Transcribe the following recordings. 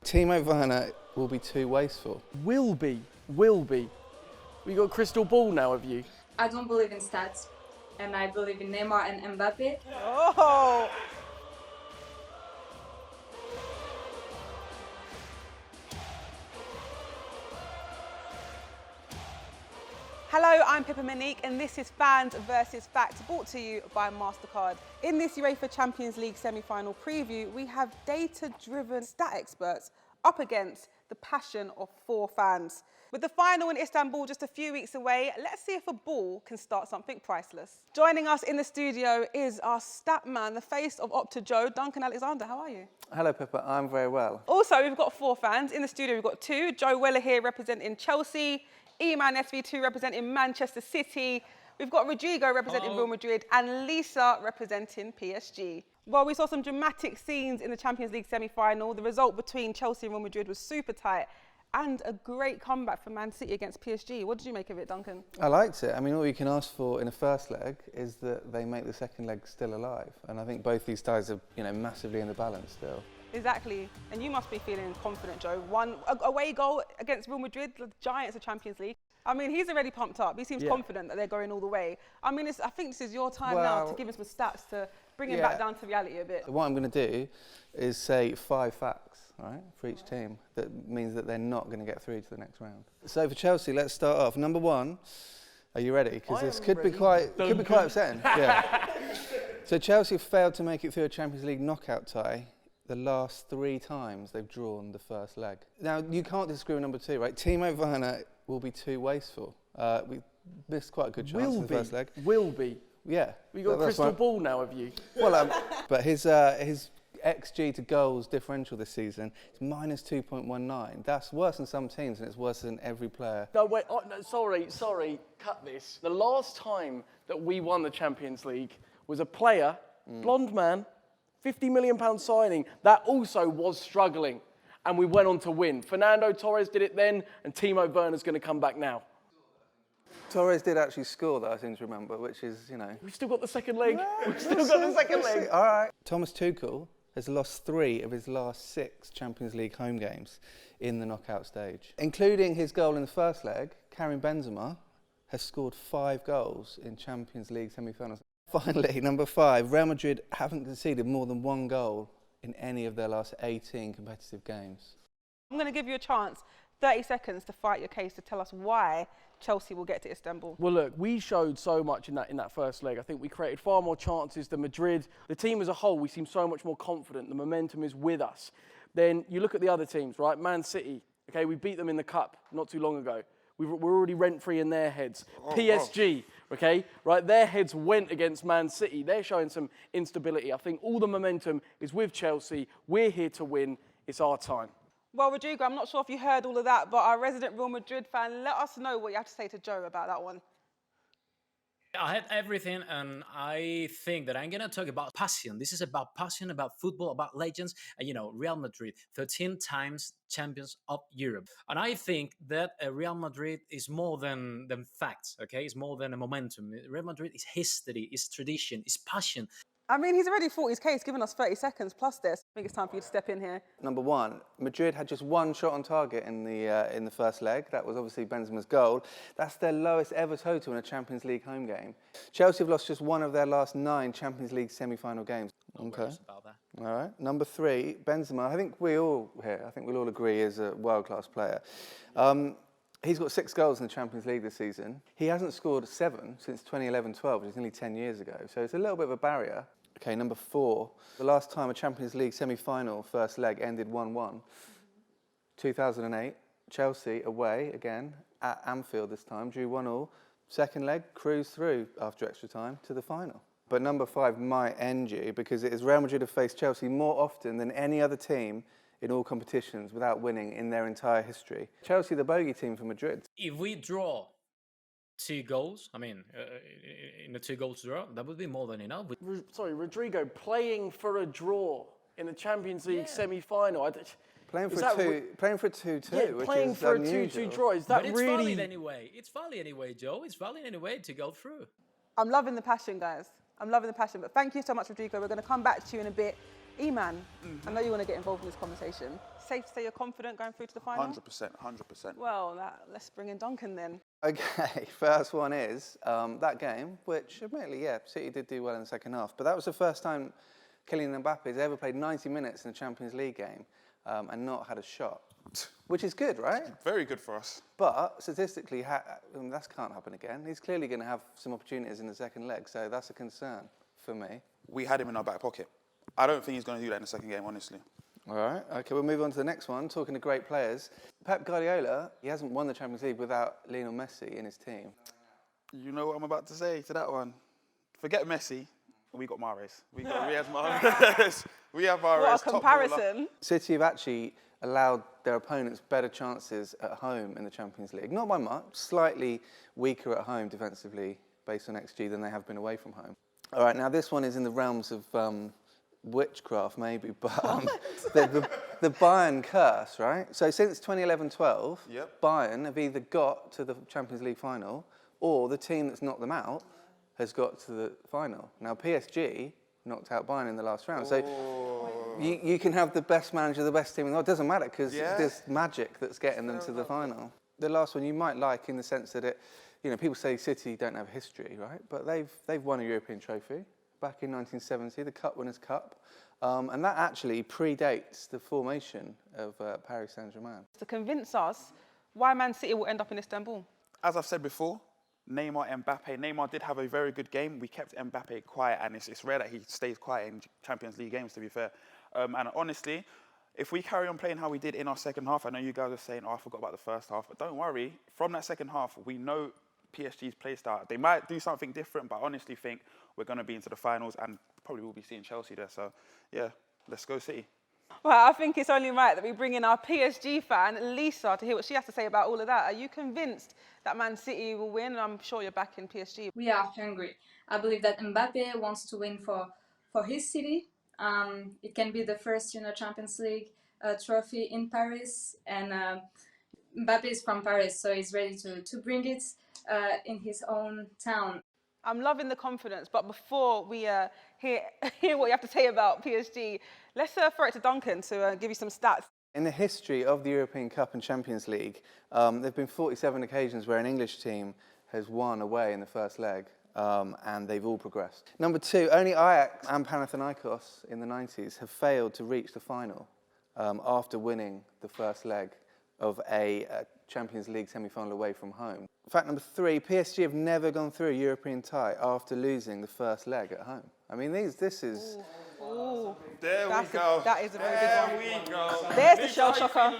Timo Werner will be too wasteful. Will be. We got a crystal ball now, have you? I don't believe in stats, and I believe in Neymar and Mbappe. Oh! Hello, I'm Pippa Monique and this is Fans versus Facts, brought to you by Mastercard. In this UEFA Champions League semi-final preview, we have data-driven stat experts up against the passion of 4 fans. With the final in Istanbul just a few weeks away, let's see if a ball can start something priceless. Joining us in the studio is our stat man, the face of Opta Joe, Duncan Alexander. How are you? Hello, Pippa. I'm very well. Also, we've got 4 fans. In the studio, we've got 2. Joe Weller here representing Chelsea, E-Man SV2 representing Manchester City. We've got Rodrigo representing Real Madrid and Lisa representing PSG. Well, we saw some dramatic scenes in the Champions League semi-final. The result between Chelsea and Real Madrid was super tight and a great comeback for Man City against PSG. What did you make of it, Duncan? I liked it. I mean, all you can ask for in a first leg is that they make the second leg still alive. And I think both these sides are, massively in the balance still. Exactly, and you must be feeling confident, Joe. One away goal against Real Madrid, the giants of Champions League. I mean, he's already pumped up. He seems confident that they're going all the way. I mean, I think this is your time now to give him some stats to bring him back down to reality a bit. What I'm going to do is say 5 facts, right, for each team. That means that they're not going to get through to the next round. So for Chelsea, let's start off. Number 1, are you ready? Because this could be quite upsetting. Yeah. So Chelsea failed to make it through a Champions League knockout tie the last 3 times they've drawn the first leg. Now, you can't disagree with number 2, right? Timo Werner will be too wasteful. We missed quite a good chance in the first leg. Will be. Yeah. We got a crystal ball now, have you? Well, but his XG to goals differential this season is minus 2.19. That's worse than some teams, and it's worse than every player. No, wait, no, sorry, cut this. The last time that we won the Champions League was a player, blonde man, £50 million signing, that also was struggling, and we went on to win. Fernando Torres did it then, and Timo Werner's going to come back now. Torres did actually score, though, I seem to remember, which is, We've still got the second leg. We've still got the second leg. All right. Thomas Tuchel has lost 3 of his last 6 Champions League home games in the knockout stage. Including his goal in the first leg, Karim Benzema has scored 5 goals in Champions League semi-finals. Finally, number 5, Real Madrid haven't conceded more than 1 goal in any of their last 18 competitive games. I'm going to give you a chance, 30 seconds, to fight your case to tell us why Chelsea will get to Istanbul. Well, look, we showed so much in that first leg. I think we created far more chances than Madrid. The team as a whole, we seem so much more confident. The momentum is with us. Then you look at the other teams, right? Man City, okay, we beat them in the Cup not too long ago. We're already rent-free in their heads. PSG, okay, right? Their heads went against Man City. They're showing some instability. I think all the momentum is with Chelsea. We're here to win. It's our time. Well, Rodrigo, I'm not sure if you heard all of that, but our resident Real Madrid fan, let us know what you have to say to Joe about that one. I had everything, and I think that I'm going to talk about passion. This is about passion, about football, about legends. And, Real Madrid, 13 times champions of Europe. And I think that Real Madrid is more than facts, okay? It's more than a momentum. Real Madrid is history, is tradition, is passion. I mean, he's already fought his case, given us 30 seconds plus this. I think it's time for you to step in here. Number 1, Madrid had just 1 shot on target in the first leg. That was obviously Benzema's goal. That's their lowest ever total in a Champions League home game. Chelsea have lost just 1 of their last 9 Champions League semi-final games. Okay. About that. All right. Number 3, Benzema. I think we'll all agree is a world-class player. He's got 6 goals in the Champions League this season. He hasn't scored 7 since 2011-12, which is nearly 10 years ago. So it's a little bit of a barrier. Okay, number 4, the last time a Champions League semi-final first leg ended 1-1, 2008, Chelsea away again at Anfield this time, drew 1-1. Second leg, cruised through after extra time to the final. But number 5 might end you because it is Real Madrid have faced Chelsea more often than any other team in all competitions without winning in their entire history. Chelsea, the bogey team for Madrid. If we draw 2 goals, I mean, in a 2 goals draw, that would be more than enough. Sorry, Rodrigo, playing for a draw in the Champions League semi-final. Playing for a 2-2, yeah, which playing is for unusual. a 2-2 draw. Is that but it's really? valid anyway. It's valid anyway, Joe. It's valid anyway to go through. I'm loving the passion, guys. I'm loving the passion. But thank you so much, Rodrigo. We're going to come back to you in a bit. E-Man, I know you want to get involved in this conversation. Safe to say you're confident going through to the final? 100%, 100%. Well, let's bring in Duncan then. Okay, first one is that game, which admittedly, yeah, City did do well in the second half, but that was the first time Kylian Mbappe has ever played 90 minutes in a Champions League game and not had a shot, which is good, right? Very good for us. But statistically, that can't happen again. He's clearly going to have some opportunities in the second leg, so that's a concern for me. We had him in our back pocket. I don't think he's going to do that in the second game, honestly. All right, okay, we'll move on to the next one, talking to great players. Pep Guardiola, he hasn't won the Champions League without Lionel Messi in his team. You know what I'm about to say to that one? Forget Messi, we got Mahrez. We have Mahrez. We have Mahrez. What a comparison. City have actually allowed their opponents better chances at home in the Champions League. Not by much, slightly weaker at home defensively based on XG than they have been away from home. All right, now this one is in the realms of witchcraft maybe, but the Bayern curse, right? So since 2011-12, Yep. Bayern have either got to the Champions League final or the team that's knocked them out has got to the final. Now PSG knocked out Bayern in the last round. So you can have the best manager, the best team in the world. It doesn't matter because there's magic that's getting them to the final. The last one you might like in the sense that people say City don't have history, right? But they've won a European trophy back in 1970, the Cup Winners' Cup. And that actually predates the formation of Paris Saint-Germain. To convince us why Man City will end up in Istanbul. As I've said before, Neymar, Mbappe. Neymar did have a very good game. We kept Mbappe quiet, and it's rare that he stays quiet in Champions League games, to be fair. And honestly, if we carry on playing how we did in our second half, I know you guys are saying, I forgot about the first half, but don't worry. From that second half, we know PSG's play style. They might do something different, but I honestly think we're going to be into the finals and probably will be seeing Chelsea there. So, yeah, let's go City. Well, I think it's only right that we bring in our PSG fan, Lisa, to hear what she has to say about all of that. Are you convinced that Man City will win? I'm sure you're back in PSG. We are hungry. I believe that Mbappe wants to win for his city. It can be the first, Champions League trophy in Paris, and Mbappe is from Paris, so he's ready to bring it in his own town. I'm loving the confidence, but before we hear what you have to say about PSG, let's throw it to Duncan to give you some stats. In the history of the European Cup and Champions League, there have been 47 occasions where an English team has won away in the first leg, and they've all progressed. Number two, only Ajax and Panathinaikos in the 90s have failed to reach the final after winning the first leg of a Champions League semi-final away from home. Fact number three, PSG have never gone through a European tie after losing the first leg at home. I mean, this is... Ooh. There we go. That is a very good one. There we go. There's the shell shocker.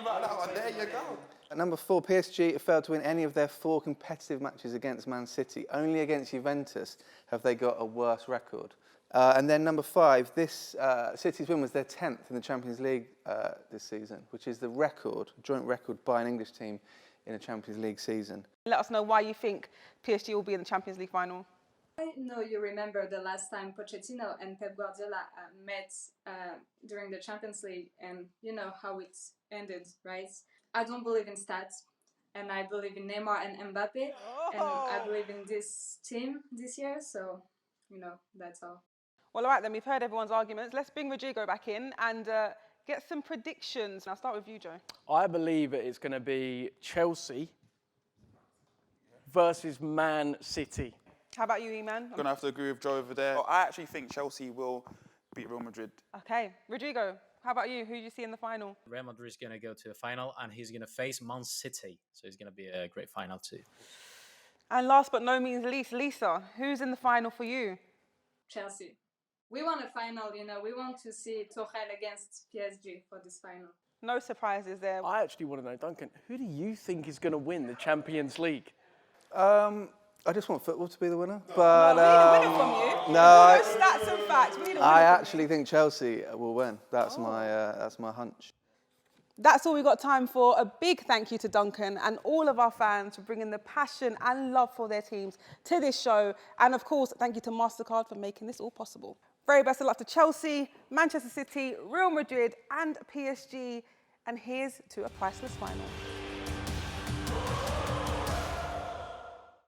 There you go. At number four, PSG have failed to win any of their 4 competitive matches against Man City. Only against Juventus have they got a worse record. And then number 5, this City's win was their 10th in the Champions League this season, which is the joint record by an English team in a Champions League season. Let us know why you think PSG will be in the Champions League final. I know you remember the last time Pochettino and Pep Guardiola met during the Champions League, and you know how it ended, right? I don't believe in stats, and I believe in Neymar and Mbappe, and I believe in this team this year, so, that's all. Well, all right, then, we've heard everyone's arguments. Let's bring Rodrigo back in and get some predictions. I'll start with you, Joe. I believe it's going to be Chelsea versus Man City. How about you, E-Man? I'm going to have to agree with Joe over there. I actually think Chelsea will beat Real Madrid. Okay. Rodrigo, how about you? Who do you see in the final? Real Madrid is going to go to the final, and he's going to face Man City. So it's going to be a great final too. And last but no means least, Lisa, who's in the final for you? Chelsea. We want a final, we want to see Tuchel against PSG for this final. No surprises there. I actually want to know, Duncan, who do you think is going to win the Champions League? I just want football to be the winner. But we need a winner from you. no, Stats and facts. We need a winner I from actually think Chelsea will win. That's my hunch. That's all we've got time for. A big thank you to Duncan and all of our fans for bringing the passion and love for their teams to this show. And of course, thank you to Mastercard for making this all possible. Very best of luck to Chelsea, Manchester City, Real Madrid and PSG. And here's to a priceless final.